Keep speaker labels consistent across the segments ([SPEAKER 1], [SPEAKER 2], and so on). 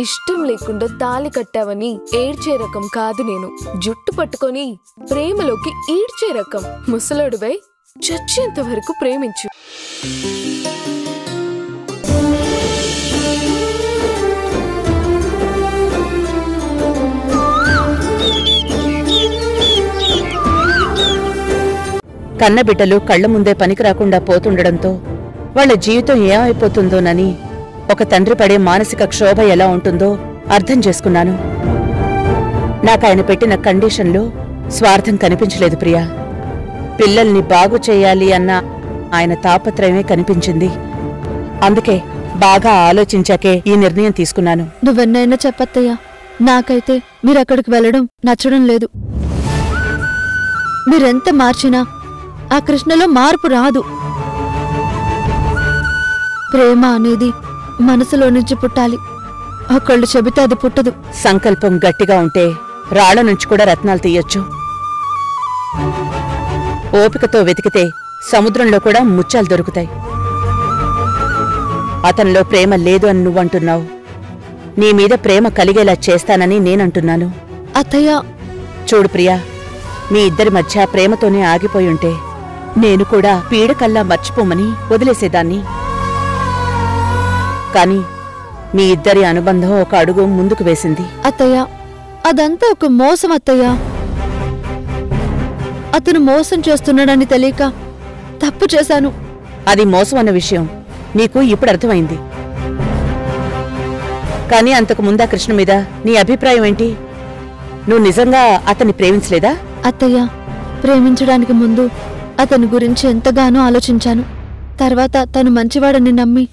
[SPEAKER 1] ఇష్టం లేకుండా తాళి కట్టావని ఏడ్చే రకం కాదు నేను. జుట్టు పట్టుకొని ప్రేమలోకి ఈడ్చే రకం. ముసలోడువై చచ్చేంత వరకు ప్రేమించు.
[SPEAKER 2] కన్నబిడ్డలు కళ్ల ముందే పనికి రాకుండా పోతుండడంతో వాళ్ల జీవితం ఏమైపోతుందోనని ఒక తండ్రి పడే మానసిక క్షోభ ఎలా ఉంటుందో అర్థం చేసుకున్నాను. నాకాయన పెట్టిన కండిషన్లో స్వార్థం కనిపించలేదు ప్రియా. పిల్లల్ని బాగు చేయాలి అన్న ఆయన తాపత్రయమే కనిపించింది. అందుకే బాగా ఆలోచించాకే ఈ నిర్ణయం తీసుకున్నాను.
[SPEAKER 3] నువ్వెన్నైనా చెప్పత్తయ్యా, నాకైతే మీరక్కడికి వెళ్లడం నచ్చడం లేదు. మీరెంత మార్చినా ఆ కృష్ణలో మార్పు రాదు. ప్రేమ అనేది మనసులో నుంచి పుట్టాలి. ఒకళ్ళు చెబితే అది పుట్టదు.
[SPEAKER 2] సంకల్పం గట్టిగా ఉంటే రాళ్ల నుంచి కూడా రత్నాలు తీయొచ్చు. ఓపికతో వెతికితే సముద్రంలో కూడా ముత్యాలు దొరుకుతాయి. అతనిలో ప్రేమ లేదు అని నువ్వంటున్నావు. నీ మీద ప్రేమ కలిగేలా చేస్తానని నేనంటున్నాను.
[SPEAKER 3] అత్తయ్య
[SPEAKER 2] చూడు ప్రియా, మీ ఇద్దరి మధ్య ప్రేమతోనే ఆగిపోయుంటే నేను కూడా పీడకల్లా మర్చిపోమని వదిలేసేదాన్ని. కాని మీ ఇద్దరి అనుబంధం ఒక అడుగు ముందుకు వేసింది.
[SPEAKER 3] అత్తయ్య, అదంతా ఒక మోసం అత్తయ్య. అతను మోసం చేస్తున్నాడని తెలియక తప్పు చేశాను.
[SPEAKER 2] అది మోసం అన్న విషయం నీకు ఇప్పుడు అర్థమైంది. కాని అంతకు ముందా కృష్ణ మీద నీ అభిప్రాయం ఏంటి? నువ్వు నిజంగా అతన్ని ప్రేమించలేదా?
[SPEAKER 3] అత్తయ్య, ప్రేమించడానికి ముందు అతని గురించి ఎంతగానో ఆలోచించాను. తర్వాత తను మంచివాడని నమ్మి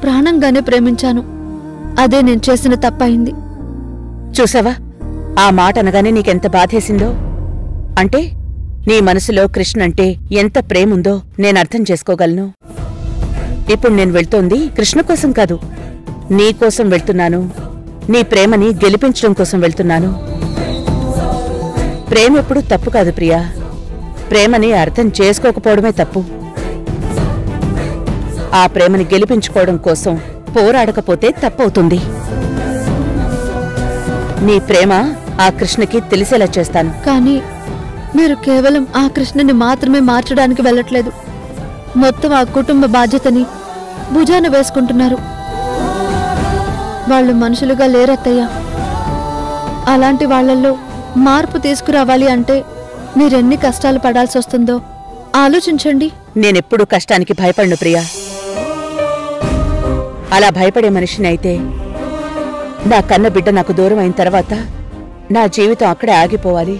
[SPEAKER 3] ప్రాణంగానే ప్రేమించాను. అదే నేను చేసిన తప్పయింది.
[SPEAKER 2] చూసావా, ఆ మాట అనగానే నీకెంత బాధేసిందో. అంటే నీ మనసులో కృష్ణ అంటే ఎంత ప్రేముందో నేనర్థం చేసుకోగలను. ఇప్పుడు నేను వెళ్తోంది కృష్ణ కోసం కాదు, నీ కోసం వెళ్తున్నాను. నీ ప్రేమని గెలిపించడం కోసం వెళ్తున్నాను. ప్రేమెప్పుడు తప్పు కాదు ప్రియా. ప్రేమని అర్థం చేసుకోకపోవడమే తప్పు. ఆ ప్రేమని గెలిపించుకోవడం కోసం పోరాడకపోతే తప్పవుతుంది. నీ ప్రేమ ఆ కృష్ణకి తెలిసేలా చేస్తాను.
[SPEAKER 3] కానీ మీరు కేవలం ఆ కృష్ణని మాత్రమే మార్చడానికి వెళ్ళట్లేదు. మొత్తం ఆ కుటుంబ బాధ్యతని భుజాన వేసుకుంటున్నారు. వాళ్ళు మనుషులుగా లేరత్తయ్య. అలాంటి వాళ్లలో మార్పు తీసుకురావాలి అంటే మీరెన్ని కష్టాలు పడాల్సి వస్తుందో ఆలోచించండి.
[SPEAKER 2] నేనెప్పుడూ కష్టానికి భయపడను ప్రియా. అలా భయపడే మనిషిని అయితే నా కన్న బిడ్డ నాకు దూరం అయిన తర్వాత నా జీవితం అక్కడే ఆగిపోవాలి.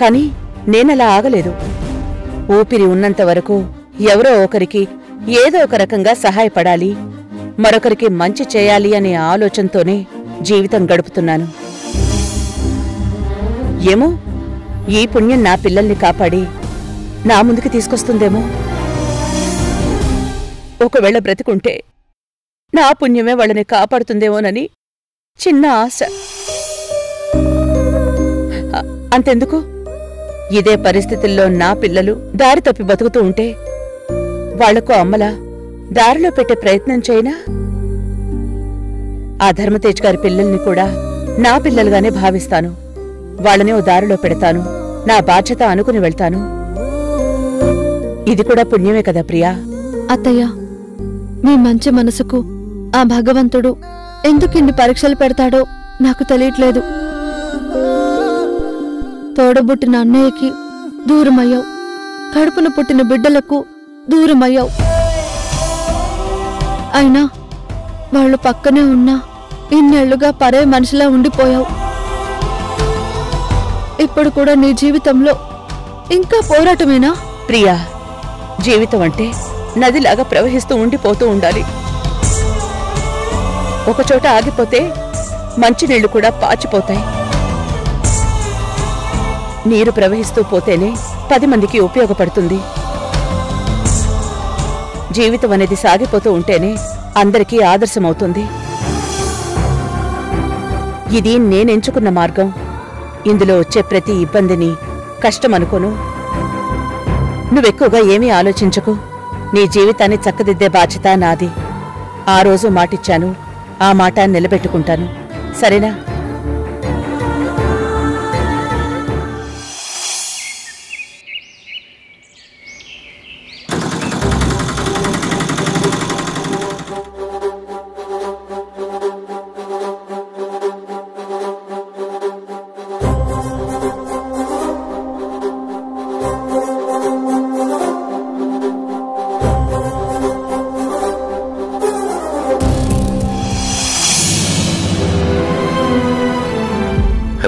[SPEAKER 2] కాని నేనలా ఆగలేదు. ఊపిరి ఉన్నంత వరకు ఎవరో ఒకరికి ఏదో ఒక రకంగా సహాయపడాలి, మరొకరికి మంచి చేయాలి అనే ఆలోచనతోనే జీవితం గడుపుతున్నాను. ఏమో, ఈ పుణ్యం నా పిల్లల్ని కాపాడి నా ముందుకి తీసుకొస్తుందేమో. ఒకవేళ బ్రతికుంటే నా పుణ్యమే వాళ్ళని కాపాడుతుందేమోనని చిన్న ఆశ. అంతెందుకు, ఇదే పరిస్థితుల్లో నా పిల్లలు దారి తప్పి బతుకుతూ ఉంటే వాళ్లకు అమ్మలా దారిలో పెట్టే ప్రయత్నం చేయనా? ఆ ధర్మతేజ్ గారి పిల్లల్ని కూడా నా పిల్లలుగానే భావిస్తాను. వాళ్ళని ఓ దారిలో పెడతాను. నా బాధ్యత అనుకుని వెళ్తాను. ఇది కూడా పుణ్యమే కదా ప్రియా.
[SPEAKER 3] అత్తయ్య, మీ మంచి మనసుకు ఆ భగవంతుడు ఎందుకిన్ని పరీక్షలు పెడతాడో నాకు తెలియట్లేదు. తోడబుట్టిన అన్నయ్యకి దూరమయ్యావు, కడుపున పుట్టిన బిడ్డలకు దూరమయ్యావు. అయినా వాళ్ళు పక్కనే ఉన్నా ఇన్నేళ్లుగా పరే మనిషిలా ఉండిపోయావు. ఇప్పుడు కూడా నీ జీవితంలో ఇంకా పోరాటమేనా?
[SPEAKER 2] ప్రియా, జీవితం అంటే నదిలాగా ప్రవహిస్తూ ఉండిపోతూ ఉండాలి. ఒకచోట ఆగిపోతే మంచినీళ్లు కూడా పాచిపోతాయి. నీరు ప్రవహిస్తూ పోతేనే 10 మందికి ఉపయోగపడుతుంది. జీవితం అనేది సాగిపోతూ ఉంటేనే అందరికీ ఆదర్శమవుతుంది. ఇది నేనెంచుకున్న మార్గం. ఇందులో వచ్చే ప్రతి ఇబ్బందిని కష్టమనుకోను. నువ్వెక్కువగా ఏమీ ఆలోచించకు. నీ జీవితాన్ని చక్కదిద్దే బాధ్యత నాది. ఆ రోజు మాటిచ్చాను, ఆ మాట నిలబెట్టుకుంటాను. సరేనా?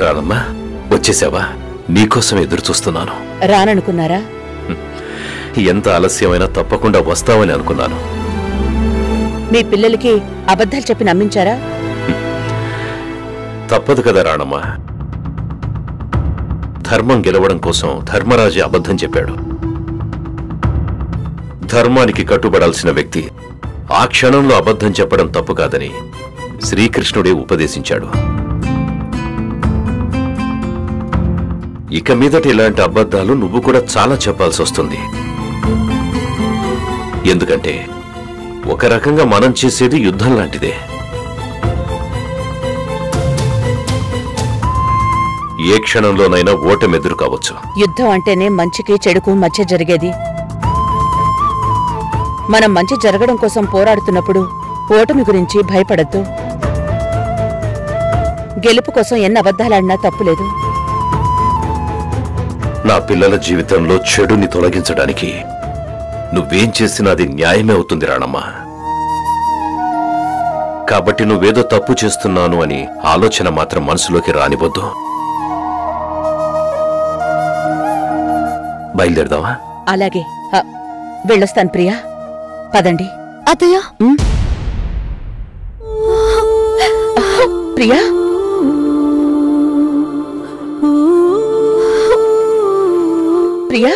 [SPEAKER 4] రానమ్మా, వచ్చేసావా? నీకోసం ఎదురు చూస్తున్నాను.
[SPEAKER 2] రాననుకున్నారా?
[SPEAKER 4] ఎంత ఆలస్యమైనా తప్పకుండా వస్తావని అనుకున్నాను.
[SPEAKER 2] మీ పిల్లలకి అబద్ధాలు చెప్పి నమ్మించారా?
[SPEAKER 4] తప్పదు కదా రాణమ్మా. ధర్మం గెలవడం కోసం ధర్మరాజు అబద్ధం చెప్పాడు. ధర్మానికి కట్టుబడాల్సిన వ్యక్తి ఆ క్షణంలో అబద్ధం చెప్పడం తప్పు కాదని శ్రీకృష్ణుడే ఉపదేశించాడు. ఇక మీదట ఇలాంటి అబద్ధాలు నువ్వు కూడా చాలా చెప్పాల్సి వస్తుంది. ఎందుకంటే ఒక రకంగా మనం చేసేది యుద్ధం లాంటిదే. ఏ క్షణంలోనైనా ఓటమి ఎదురు కావచ్చు.
[SPEAKER 2] యుద్ధం అంటేనే మంచికి చెడుకు మధ్య జరిగేది. మనం మంచి జరగడం కోసం పోరాడుతున్నప్పుడు ఓటమి గురించి భయపడద్దు. గెలుపు కోసం ఎన్ని అబద్ధాలాడినా తప్పులేదు.
[SPEAKER 4] నా పిల్లల జీవితంలో చెడుని తొలగించడానికి నువ్వేం చేసినా అది న్యాయమే అవుతుంది రాణమ్మా. కాబట్టి నువ్వేదో తప్పు చేస్తున్నాను అని ఆలోచన మాత్రం మనసులోకి రానివద్దు. బయలుదేరదావా?
[SPEAKER 2] అలాగే. వెళ్ళొస్తాను ప్రియా. పదండి.
[SPEAKER 3] అత్తయ్య,
[SPEAKER 2] ప్రియా, ప్రియా,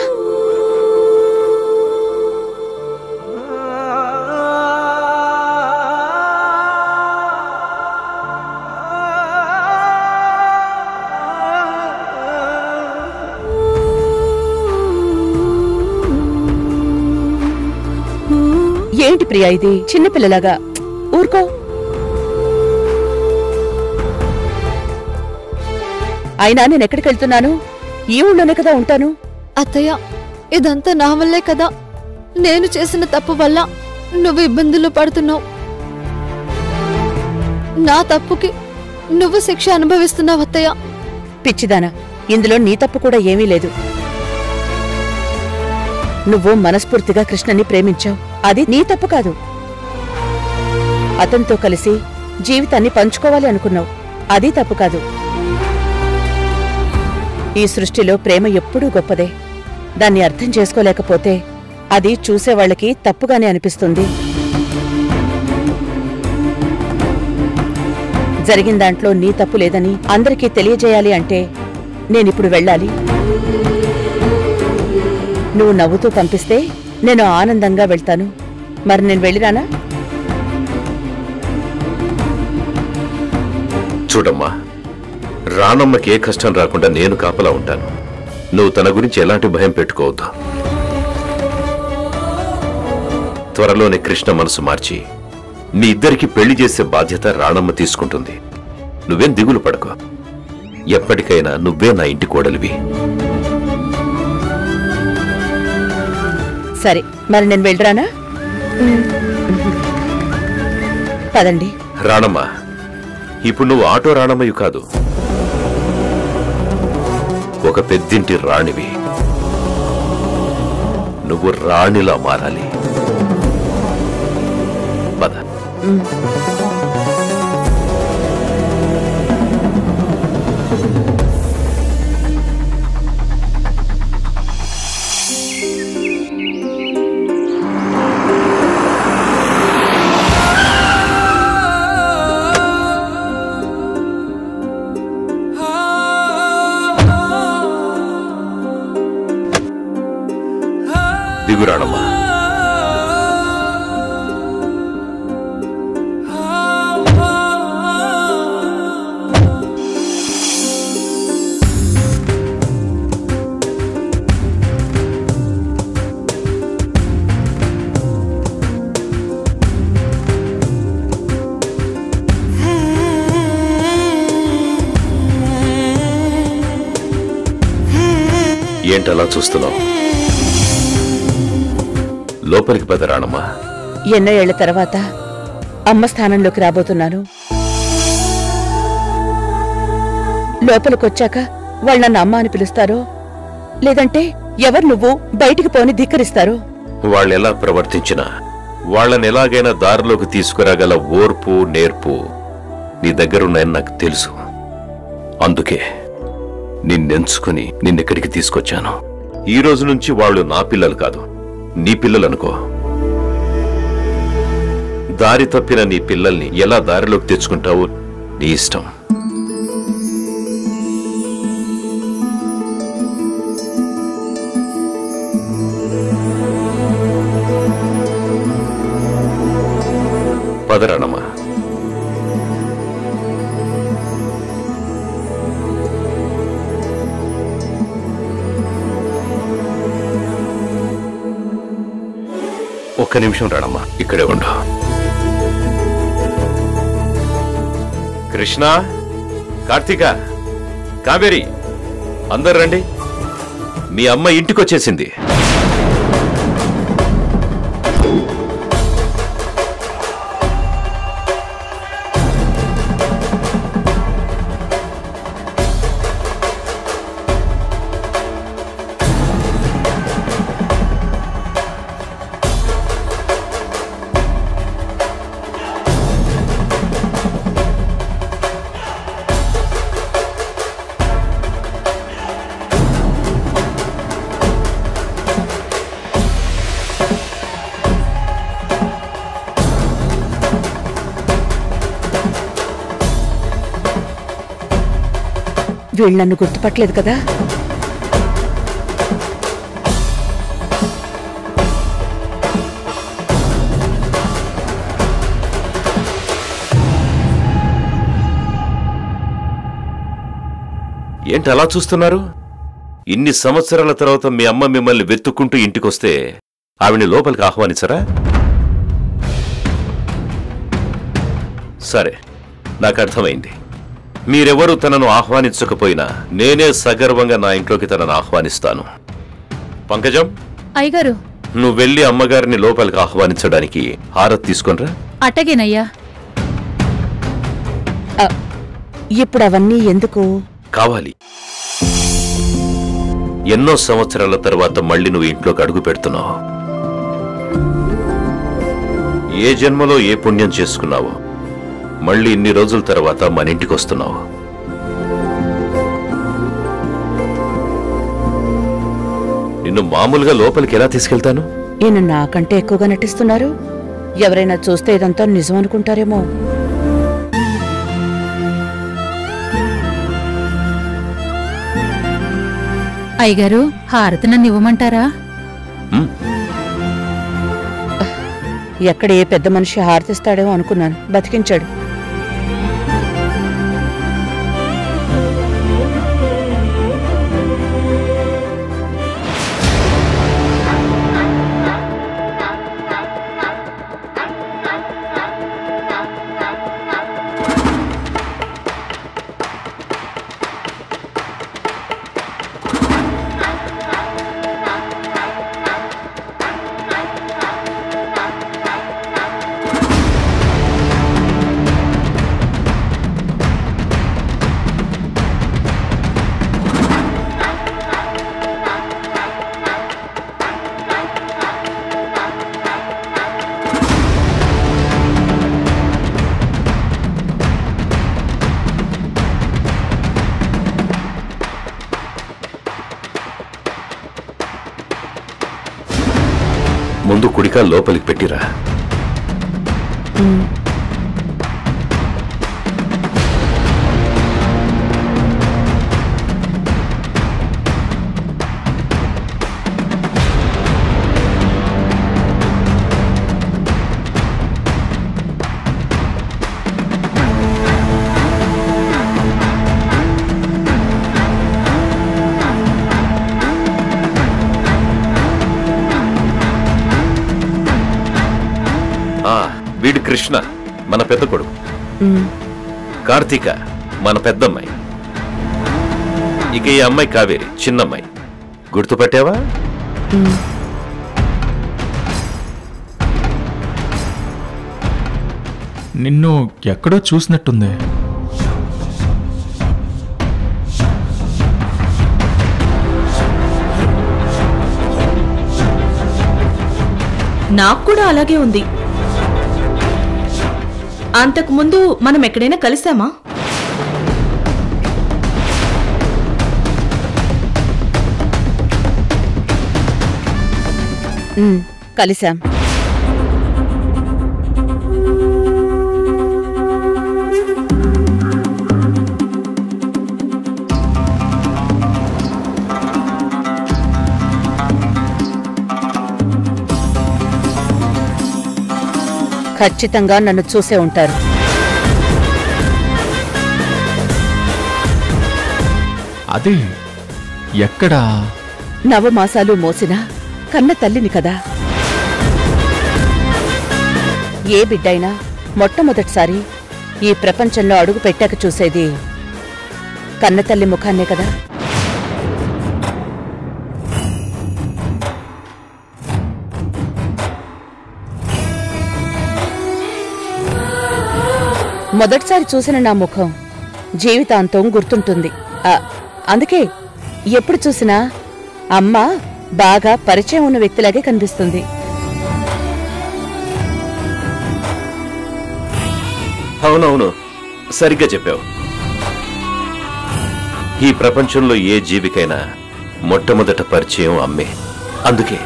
[SPEAKER 2] ఏంటి ప్రియా ఇది? చిన్నపిల్లలాగా ఊరుకో. అయినా నేనెక్కడికి వెళ్తున్నాను? ఈ ఊళ్ళోనే కదా ఉంటాను.
[SPEAKER 3] అత్తయ్య, ఇదంతా నా వల్లే కదా. నేను చేసిన తప్పు వల్ల నువ్వు ఇబ్బందులు పడుతున్నావు. నా తప్పుకి నువ్వు శిక్ష అనుభవిస్తున్నావు అత్తయ్య.
[SPEAKER 2] పిచ్చిదానా, ఇందులో నీ తప్పు కూడా ఏమీ లేదు. నువ్వు మనస్ఫూర్తిగా కృష్ణని ప్రేమించావు, అది నీ తప్పు కాదు. అతనితో కలిసి జీవితాన్ని పంచుకోవాలి అనుకున్నావు, అది తప్పు కాదు. ఈ సృష్టిలో ప్రేమ ఎప్పుడూ గొప్పదే. దాన్ని అర్థం చేసుకోలేకపోతే అది చూసేవాళ్లకి తప్పుగానే అనిపిస్తుంది. జరిగిన దాంట్లో నీ తప్పు లేదని అందరికీ తెలియజేయాలి అంటే నేనిప్పుడు వెళ్ళాలి. నువ్వు నవ్వుతూ పంపిస్తే నేను ఆనందంగా వెళ్తాను. మరి నేను వెళ్ళిరానా?
[SPEAKER 4] చూడమ్మా, రానమ్మకి ఏ కష్టం రాకుండా నేను కాపలా ఉంటాను. నువ్వు తన గురించి ఎలాంటి భయం పెట్టుకోవద్దు. త్వరలోనే కృష్ణ మనసు మార్చి మీ ఇద్దరికి పెళ్లి చేసే బాధ్యత రాణమ్మ తీసుకుంటుంది. నువ్వేం దిగులు పడకు. ఎప్పటికైనా నువ్వే నా ఇంటి కోడలివి.
[SPEAKER 2] సరే, మరి నేను వెళ్ళరానా? పదండి.
[SPEAKER 4] రాణమ్మ, ఇప్పుడు నువ్వు ఆటో రాణమ్మయ్య కాదు, ఒక పెద్దింటి రాణివి. నువ్వు రాణిలా మారాలి. పద. దిగురాణమ్మా. ఏంటలా చూస్తున్నావు? లోపలికి పద రాణమ్మా.
[SPEAKER 2] ఎన్నో ఏళ్ల తర్వాత అమ్మ స్థానంలోకి రాబోతున్నాను. లోపలికొచ్చాక వాళ్ళు నన్ను అమ్మ అని పిలుస్తారో, లేదంటే ఎవరు నువ్వు బయటికి పోని ధిక్కరిస్తారో.
[SPEAKER 4] వాళ్ళెలా ప్రవర్తించినా వాళ్ళని ఎలాగైనా దారిలోకి తీసుకురాగల ఓర్పు నేర్పు నీ దగ్గరున్నాయని నాకు తెలుసు. అందుకే నిన్నెంచుకుని నిన్నెక్కడికి తీసుకొచ్చాను. ఈ రోజు నుంచి వాళ్ళు నా పిల్లలు కాదు, నీ పిల్లలనుకో. దారి తప్పిన నీ పిల్లల్ని ఎలా దారిలోకి తెచ్చుకుంటావో నీ ఇష్టం. పదరాణమ్మా. ఒక్క నిమిషం రాణమ్మా, ఇక్కడే ఉండు. కృష్ణ, కార్తీక, కావేరి, అందరు రండి. మీ అమ్మ ఇంటికొచ్చేసింది.
[SPEAKER 2] వీళ్ళు నన్ను గుర్తుపట్టలేదు కదా?
[SPEAKER 4] ఏంటి అలా చూస్తున్నారు? ఇన్ని సంవత్సరాల తర్వాత మీ అమ్మ మిమ్మల్ని వెతుక్కుంటూ ఇంటికొస్తే ఆవిడ్ని లోపలికి ఆహ్వానించరా? సరే, నాకు అర్థమైంది. మీరెవరూ తనను ఆహ్వానించకపోయినా నేనే సగర్వంగా నా ఇంట్లోకి తనను ఆహ్వానిస్తాను. పంకజం,
[SPEAKER 5] అయ్యగారు,
[SPEAKER 4] నువ్వు వెళ్ళి అమ్మగారిని లోపలికి ఆహ్వానించడానికి హారతి తీసుకొనిరా.
[SPEAKER 5] అట్టగేనయ్యా.
[SPEAKER 2] ఇప్పుడు అవన్నీ ఎందుకు
[SPEAKER 4] కావాలి? ఎన్నో సంవత్సరాల తర్వాత మళ్ళీ నువ్వు ఇంట్లోకి అడుగు పెడుతున్నావు. ఏ జన్మలో ఏ పుణ్యం చేసుకున్నావో మళ్ళీ ఇన్ని రోజుల తర్వాత మన ఇంటికి వస్తున్నావు. నిన్ను మామూలుగా లోపలికి ఎలా తీసుకెళ్తాను?
[SPEAKER 2] ఈయన నాకంటే ఎక్కువగా నటిస్తున్నారు. ఎవరైనా చూస్తే ఇదంతా నిజం అనుకుంటారేమో.
[SPEAKER 5] అయ్యగారు, హారతి నన్ను ఇవ్వమంటారా?
[SPEAKER 2] ఎక్కడ ఏ పెద్ద మనిషి హారతిస్తాడేమో అనుకున్నాను. బతికించాడు.
[SPEAKER 4] ముందు కుడికా లోపలికి పెట్టిరా. వీడు కృష్ణ, మన పెద్ద కొడుకు. కార్తీక, మన పెద్దమ్మాయి. ఇక ఈ అమ్మాయి కావేరి, చిన్నమ్మాయి. గుర్తుపట్టావా?
[SPEAKER 6] నిన్ను ఎక్కడో చూసినట్టుంది.
[SPEAKER 7] నాకు కూడా అలాగే ఉంది. అంతకుముందు మనం ఎక్కడైనా కలిసామా?
[SPEAKER 2] కలిశాం. ఖచ్చితంగా నన్ను చూసే ఉంటారు.
[SPEAKER 6] అది ఎక్కడా?
[SPEAKER 2] నవమాసాలు మోసిన కన్న తల్లిని కదా. ఏ బిడ్డైనా మొట్టమొదటిసారి ఈ ప్రపంచంలో అడుగు పెట్టాక చూసేది కన్నతల్లి ముఖాన్నే కదా. మొదటిసారి చూసిన నా ముఖం జీవితాంతం గుర్తుంటుంది. అందుకే ఎప్పుడు చూసినా అమ్మ బాగా పరిచయం ఉన్న వ్యక్తిలాగే కనిపిస్తుంది.
[SPEAKER 4] అవునవును, సరిగ్గా చెప్పావు. ఈ ప్రపంచంలో ఏ జీవికైనా మొట్టమొదట పరిచయం అమ్మే. అందుకే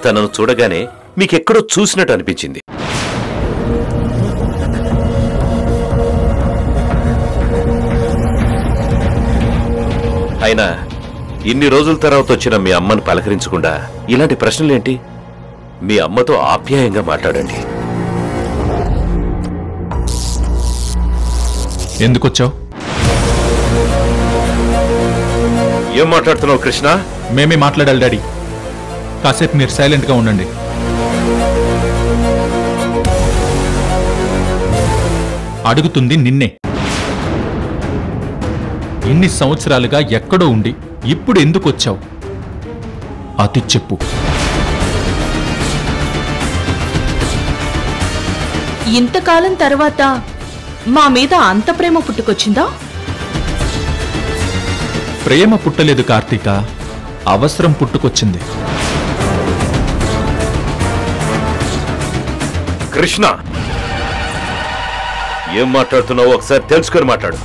[SPEAKER 4] తనను చూడగానే మీకెక్కడో చూసినట్టు అనిపించింది. అయినా ఇన్ని రోజుల తర్వాత వచ్చిన మీ అమ్మను పలకరించకుండా ఇలాంటి ప్రశ్నలేంటి? మీ అమ్మతో ఆప్యాయంగా మాట్లాడండి.
[SPEAKER 6] ఎందుకొచ్చావు?
[SPEAKER 4] ఏం మాట్లాడుతున్నావు కృష్ణ?
[SPEAKER 6] మేమే మాట్లాడాలి డాడీ. కాసేపు మీరు సైలెంట్గా ఉండండి. అడుగుతుంది నిన్నే. ఇన్ని సంవత్సరాలుగా ఎక్కడో ఉండి ఇప్పుడు ఎందుకొచ్చావు? అది చెప్పు.
[SPEAKER 7] ఇంతకాలం తర్వాత మా మీద అంత ప్రేమ పుట్టుకొచ్చిందా?
[SPEAKER 6] ప్రేమ పుట్టలేదు కార్తీక, అవసరం పుట్టుకొచ్చింది.
[SPEAKER 4] కృష్ణ, ఏం మాట్లాడుతున్నావో ఒకసారి తెలుసుకొని మాట్లాడు.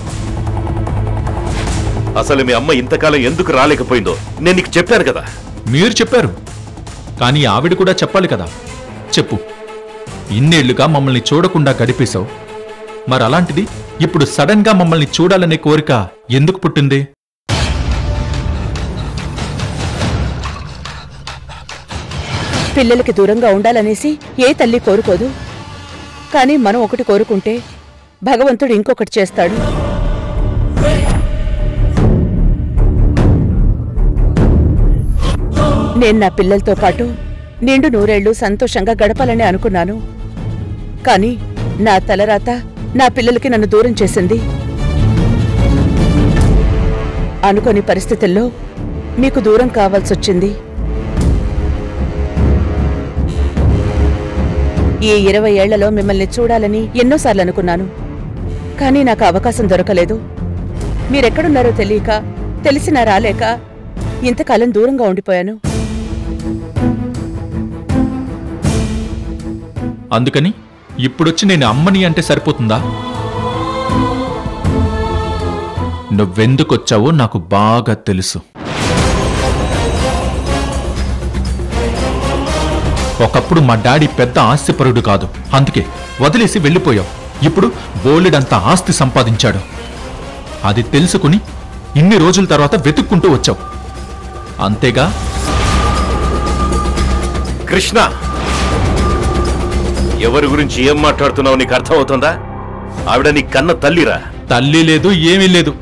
[SPEAKER 4] అసలు మీ అమ్మ ఇంతకాలం ఎందుకు రాలేకపోయిందో నేను నీకు చెప్పాను కదా.
[SPEAKER 6] మీరు చెప్పారు, కానీ ఆవిడ కూడా చెప్పాలి కదా. చెప్పు. ఇన్నేళ్లుగా మమ్మల్ని చూడకుండా గడిపేశావు. మరి అలాంటిది ఇప్పుడు సడన్ గా మమ్మల్ని చూడాలనే కోరిక ఎందుకు పుట్టింది?
[SPEAKER 2] పిల్లలకి దూరంగా ఉండాలనేసి ఏ తల్లి కోరుకోదు. కానీ మనం ఒకటి కోరుకుంటే భగవంతుడు ఇంకొకటి చేస్తాడు. నేను నా పిల్లలతో పాటు నిండు నూరేళ్లు సంతోషంగా గడపాలని అనుకున్నాను. కానీ నా తలరాత నా పిల్లలకి నన్ను దూరం చేసింది. అనుకోని పరిస్థితుల్లో మీకు దూరం కావాల్సొచ్చింది. ఈ 20 ఏళ్లలో మిమ్మల్ని చూడాలని ఎన్నోసార్లు అనుకున్నాను. కానీ నాకు అవకాశం దొరకలేదు. మీరెక్కడున్నారో తెలియక, తెలిసినా రాలేక ఇంతకాలం దూరంగా ఉండిపోయాను.
[SPEAKER 6] అందుకని ఇప్పుడొచ్చి నేను అమ్మని అంటే సరిపోతుందా? నువ్వెందుకొచ్చావో నాకు బాగా తెలుసు. ఒకప్పుడు మా డాడీ పెద్ద ఆస్తిపరుడు కాదు, అందుకే వదిలేసి వెళ్ళిపోయావు. ఇప్పుడు బోలెడంత ఆస్తి సంపాదించాడు. అది తెలుసుకుని ఇన్ని రోజుల తర్వాత వెతుక్కుంటూ వచ్చావు, అంతేగా?
[SPEAKER 4] కృష్ణ, ఎవరి గురించి ఏం మాట్లాడుతున్నావు నీకు అర్థమవుతుందా? ఆవిడ నీ కన్న తల్లిరా.
[SPEAKER 6] తల్లి లేదు, ఏమీ లేదు.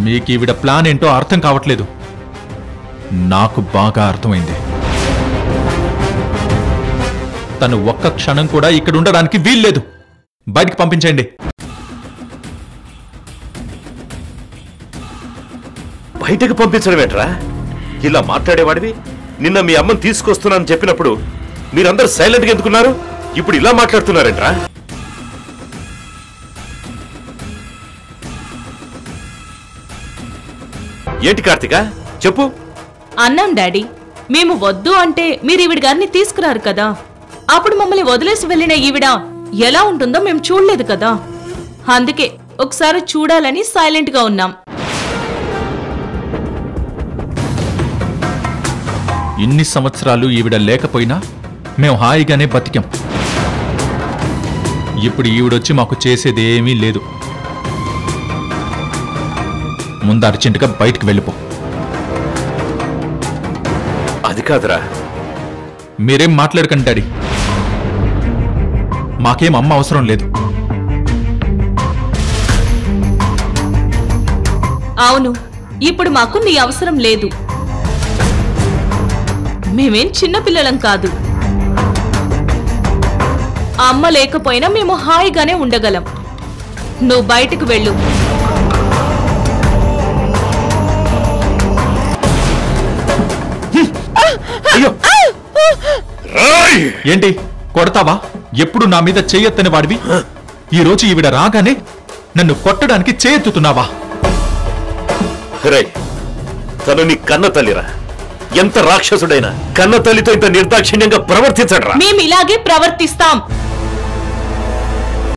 [SPEAKER 6] మీకు ఈవిడ ప్లాన్ ఏంటో అర్థం కావట్లేదు. నాకు బాగా అర్థమైంది. తను ఒక్క క్షణం కూడా ఇక్కడ ఉండడానికి వీల్లేదు. బయటికి పంపించండి.
[SPEAKER 4] బయటకు పంపించడం ఏంట్రా? ఇలా మాట్లాడేవాడివి నిన్న మీ అమ్మని తీసుకొస్తున్నానని చెప్పినప్పుడు మీరందరూ సైలెంట్గా ఎందుకున్నారు? ఇప్పుడు ఇలా మాట్లాడుతున్నారేంట్రా? ఏంటి కార్తిక, చెప్పు.
[SPEAKER 7] అన్నాం డాడీ, మేము వద్దు అంటే మీరు ఈవిడ గారిని తీసుకురారు కదా. అప్పుడు మమ్మల్ని వదిలేసి వెళ్ళిన ఈవిడ ఎలా ఉంటుందో మేము చూడలేదు కదా. అందుకే ఒకసారి చూడాలని సైలెంట్ గా ఉన్నాం.
[SPEAKER 6] ఇన్ని సంవత్సరాలు ఈవిడ లేకపోయినా మేము హాయిగానే బతికాం. ఇప్పుడు ఈవిడొచ్చి మాకు చేసేది ఏమీ లేదు. ముందు అర్జెంటుగా బయటికి వెళ్ళిపో.
[SPEAKER 4] అది కాదురా.
[SPEAKER 6] మీరేం మాట్లాడకండి డాడీ, మాకేం అమ్మ అవసరం లేదు.
[SPEAKER 7] అవును, ఇప్పుడు మాకు నీ అవసరం లేదు. మేమేం చిన్నపిల్లలం కాదు. అమ్మ లేకపోయినా మేము హాయిగానే ఉండగలం. నువ్వు బయటకు వెళ్ళు.
[SPEAKER 6] ఏంటి కొడతావా? ఎప్పుడు నా మీద చేయెత్తని వాడివి ఈ రోజు ఈవిడ రాగానే నన్ను కొట్టడానికి చేయెత్తుతున్నావా?
[SPEAKER 4] తను నీ కన్న తల్లిరా. ఎంత రాక్షసుడైనా కన్న తల్లితో ఇంత నిర్దాక్షిణ్యంగా ప్రవర్తించడరా?
[SPEAKER 7] మేము ఇలాగే ప్రవర్తిస్తాం.